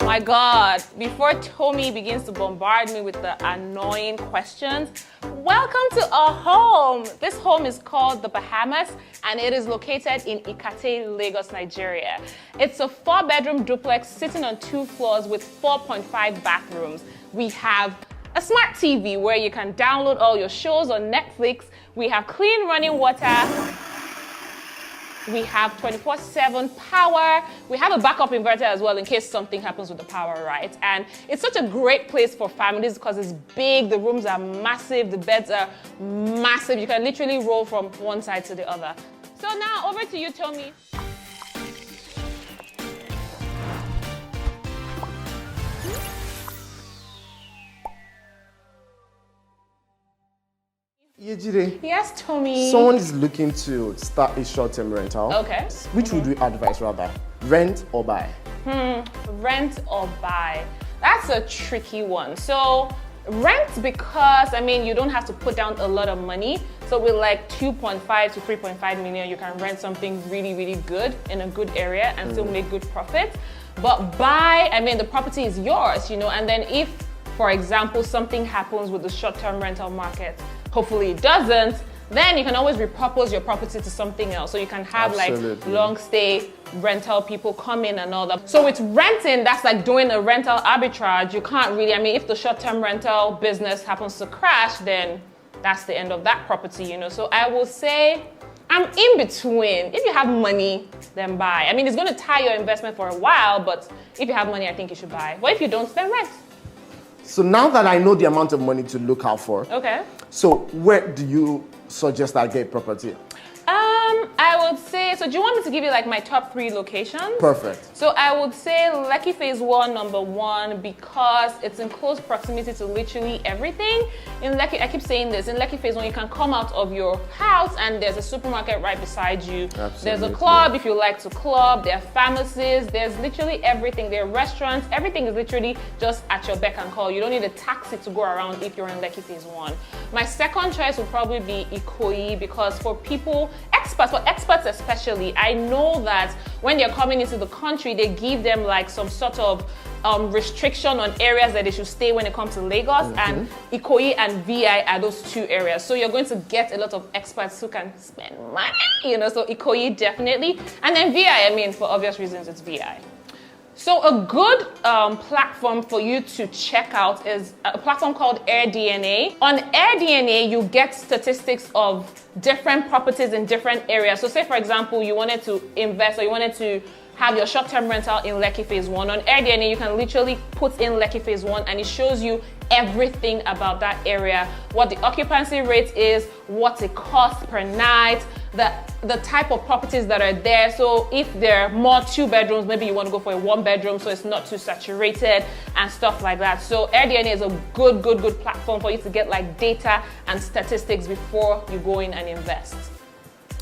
my God. Before Tommy begins to bombard me with the annoying questions, welcome to our home. This home is called the Bahamas, and it is located in Ikate, Lagos, Nigeria. It's a 4-bedroom duplex sitting on 2 floors with 4.5 bathrooms. We have a smart TV where you can download all your shows on Netflix. We have clean running water. We have 24/7 power. We have a backup inverter as well in case something happens with the power, right? And it's such a great place for families because it's big, the rooms are massive, the beds are massive. You can literally roll from one side to the other. So now over to you, Tommy. Yejide, Yes, Tommy. someone is looking to start a short-term rental. Okay. Which would we advise rather? Rent or buy? Rent or buy? That's a tricky one. So rent, because I mean you don't have to put down a lot of money. So with like 2.5 to 3.5 million, you can rent something really, really good in a good area and still make good profit. But buy, I mean the property is yours, you know, and then if, for example, something happens with the short-term rental market, hopefully it doesn't, then you can always repurpose your property to something else. So you can have Absolutely. like long stay rental people come in and all that. So with renting, that's like doing a rental arbitrage. You can't really, I mean, if the short-term rental business happens to crash, then that's the end of that property, you know. So I will say I'm in between. If you have money, then buy. I mean, it's going to tie your investment for a while, but if you have money, I think you should buy. But if you don't, then rent. So now that I know the amount of money to look out for, Okay. so where do you suggest I get property? I would say, so do you want me to give you like my top 3 locations? Perfect. So I would say Lekki Phase 1, number 1, because it's in close proximity to literally everything. In Lekki, I keep saying this, in Lekki Phase 1, you can come out of your house and there's a supermarket right beside you. Absolutely. There's a club if you like to club, there are pharmacies, there's literally everything. There are restaurants, everything is literally just at your beck and call. You don't need a taxi to go around if you're in Lekki Phase 1. My second choice would probably be Ikoyi, because for people, for experts especially, I know that when they're coming into the country, they give them like some sort of restriction on areas that they should stay when it comes to Lagos, and Ikoyi and VI are those 2 areas. So you're going to get a lot of experts who can spend money, you know, so Ikoyi definitely. And then VI, I mean, for obvious reasons, it's VI. So a good platform for you to check out is a platform called AirDNA. On AirDNA, you get statistics of different properties in different areas. So say, for example, you wanted to invest or you wanted to have your short-term rental in Lekki Phase 1. On AirDNA, you can literally put in Lekki Phase 1 and it shows you everything about that area, what the occupancy rate is, what it costs per night, the type of properties that are there. So if there are more 2 bedrooms, maybe you want to go for a 1 bedroom so it's not too saturated and stuff like that. So AirDNA is a good platform for you to get like data and statistics before you go in and invest.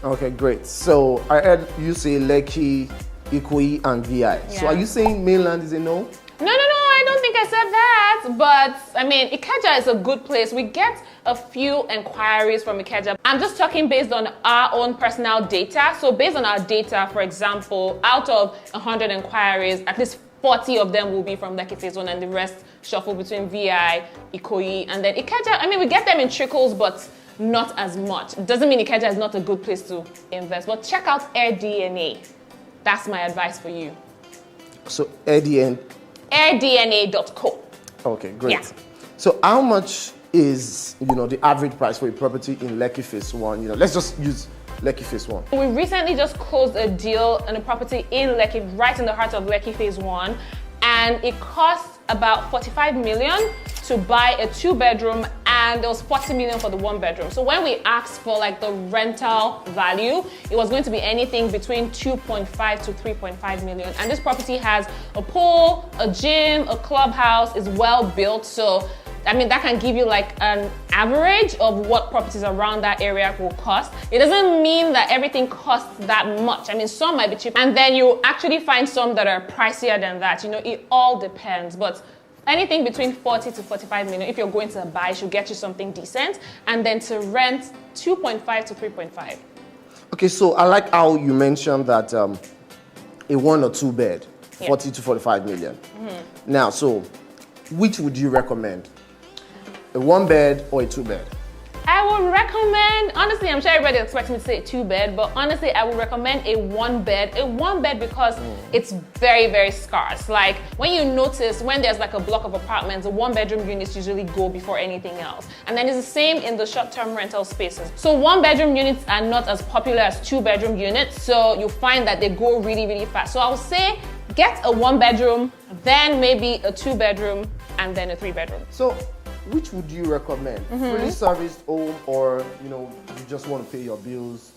Okay, great. So I heard you say Lekki, Ikoyi, and VI. So are you saying mainland is a no? No, I don't think I said that, but I mean, Ikeja is a good place. We get a few inquiries from Ikeja. I'm just talking based on our own personal data. So based on our data, for example, out of 100 inquiries, at least 40 of them will be from Lekki Phase 1 and the rest shuffle between VI, Ikoyi, and then Ikeja. I mean, we get them in trickles, but not as much. It doesn't mean Ikeja is not a good place to invest, but check out AirDNA. That's my advice for you. So airdna.co. Okay, great. Yeah. So how much is, you know, the average price for a property in Lekki Phase 1? You know, let's just use Lekki Phase 1. We recently just closed a deal on a property in Lekki, right in the heart of Lekki Phase 1, and it cost about 45 million to buy a 2-bedroom, and there was 40 million for the 1-bedroom. So when we asked for like the rental value, it was going to be anything between 2.5 to 3.5 million. And this property has a pool, a gym, a clubhouse, is well built. So I mean, that can give you like an average of what properties around that area will cost. It doesn't mean that everything costs that much. I mean, some might be cheap, and then you actually find some that are pricier than that. You know, it all depends. But anything between 40 to 45 million, if you're going to buy, should get you something decent. And then to rent, 2.5 to 3.5. Okay, so I like how you mentioned that a 1 or 2 bed, 40 to 45 million. Now, so which would you recommend? A 1-bed or a 2-bed? I would recommend, honestly, I'm sure everybody expects me to say 2-bed, but honestly, I would recommend a 1-bed. A 1-bed because it's very, very scarce. Like when you notice, when there's like a block of apartments, the 1-bedroom units usually go before anything else. And then it's the same in the short-term rental spaces. So 1-bedroom units are not as popular as 2-bedroom units. So you find that they go really, really fast. So I would say get a 1-bedroom, then maybe a 2-bedroom, and then a 3-bedroom. So which would you recommend? Fully serviced home, or you just want to pay your bills?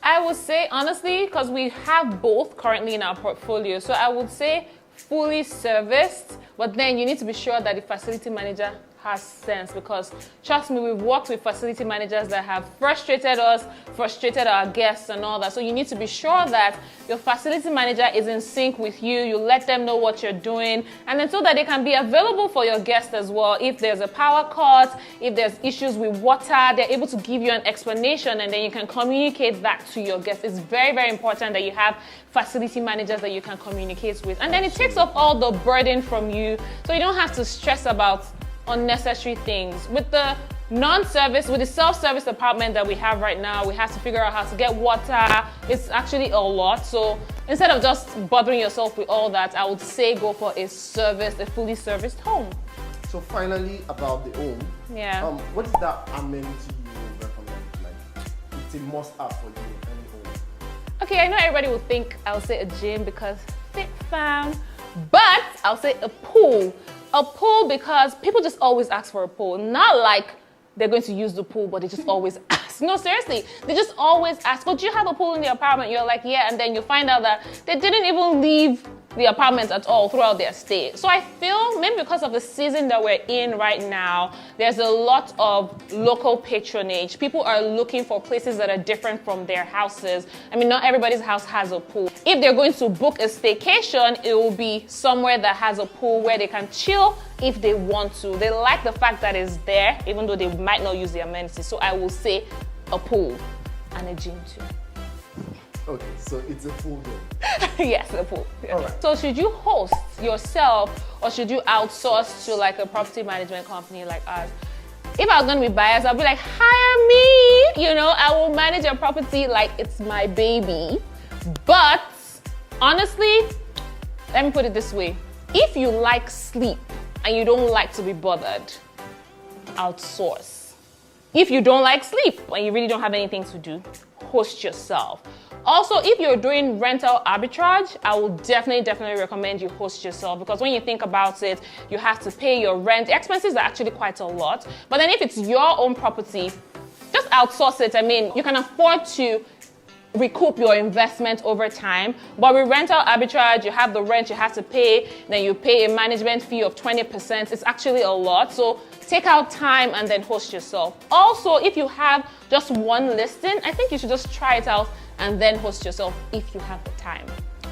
I would say honestly, because we have both currently in our portfolio, so I would say fully serviced, but then you need to be sure that the facility manager has sense, because trust me, we've worked with facility managers that have frustrated us, frustrated our guests and all that. So you need to be sure that your facility manager is in sync with you. You let them know what you're doing, and then so that they can be available for your guests as well. If there's a power cut, if there's issues with water, they're able to give you an explanation, and then you can communicate that to your guests. It's very, very important that you have facility managers that you can communicate with, and then it takes off all the burden from you, so you don't have to stress about unnecessary things. With the non-service, with the self-service apartment that we have right now, we have to figure out how to get water. It's actually a lot. So instead of just bothering yourself with all that, I would say go for a fully serviced home. So finally, about the home. Yeah. What is that amenity you would recommend? Like, it's a must-have for you in any home. Okay, I know everybody will think I'll say a gym because fit fam, but I'll say a pool. A pool because people just always ask for a pool. Not like they're going to use the pool, but they just always ask. No, seriously, they just always ask, well, do you have a pool in the apartment? You're like, yeah, and then you find out that they didn't even leave the apartment at all throughout their stay. So I feel maybe because of the season that we're in right now, there's a lot of local patronage. People are looking for places that are different from their houses. I mean, not everybody's house has a pool. If they're going to book a staycation, it will be somewhere that has a pool where they can chill if they want to. They like the fact that it's there, even though they might not use the amenities. So I will say a pool and a gym too. Okay, so it's a full day. Yes, a pool. All right. So should you host yourself or should you outsource to like a property management company like us? If I was going to be biased, I'd be like, hire me. I will manage your property like it's my baby. But honestly, let me put it this way. If you like sleep and you don't like to be bothered, outsource. If you don't like sleep and you really don't have anything to do, host yourself. Also, if you're doing rental arbitrage, I will definitely recommend you host yourself, because when you think about it, you have to pay your rent. The expenses are actually quite a lot. But then if it's your own property, just outsource it. I mean, you can afford to recoup your investment over time. But with rental arbitrage, you have the rent you have to pay, then you pay a management fee of 20%. It's actually a lot. So take out time and then host yourself. Also, if you have just one listing, I think you should just try it out and then host yourself if you have the time.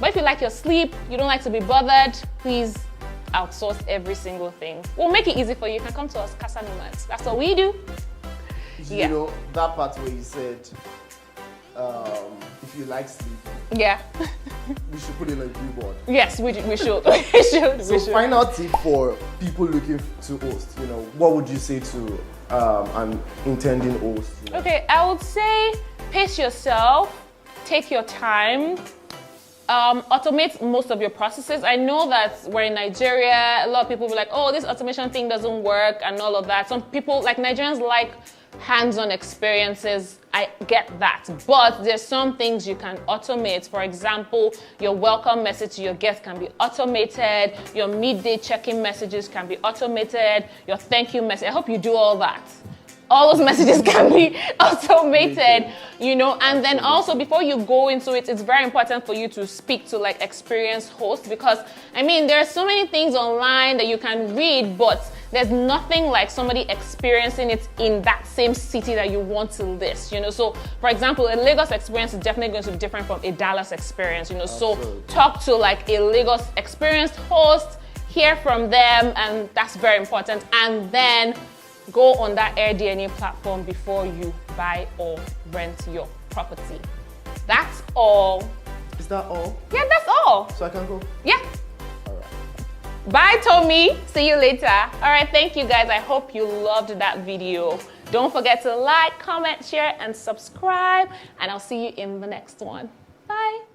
But if you like your sleep, you don't like to be bothered, please outsource every single thing. We'll make it easy for you. You can come to us, Casa Nomads. That's what we do. You that part where you said, if you like sleep, yeah, we should put in a billboard. Yes, we should. we should. So final tip for people looking to host, what would you say to an intending host? Okay, I would say pace yourself, take your time, automate most of your processes. I know that we're in Nigeria, a lot of people will be like, oh, this automation thing doesn't work and all of that. Some people, like Nigerians, like hands-on experiences. I get that, but there's some things you can automate. For example, your welcome message to your guests can be automated, your midday check-in messages can be automated, your thank you message. I hope you do all that. All those messages can be automated, and then also before you go into it, it's very important for you to speak to like experienced hosts, because I mean, there are so many things online that you can read, but there's nothing like somebody experiencing it in that same city that you want to list, So, for example, a Lagos experience is definitely going to be different from a Dallas experience, So talk to like a Lagos experienced host, hear from them, and that's very important. And then go on that Airbnb platform before you buy or rent your property. That's all. Is that all? Yeah, that's all. So I can go? Yeah. All right. Bye, Tommy. See you later. All right, thank you guys. I hope you loved that video. Don't forget to like, comment, share, and subscribe. And I'll see you in the next one. Bye.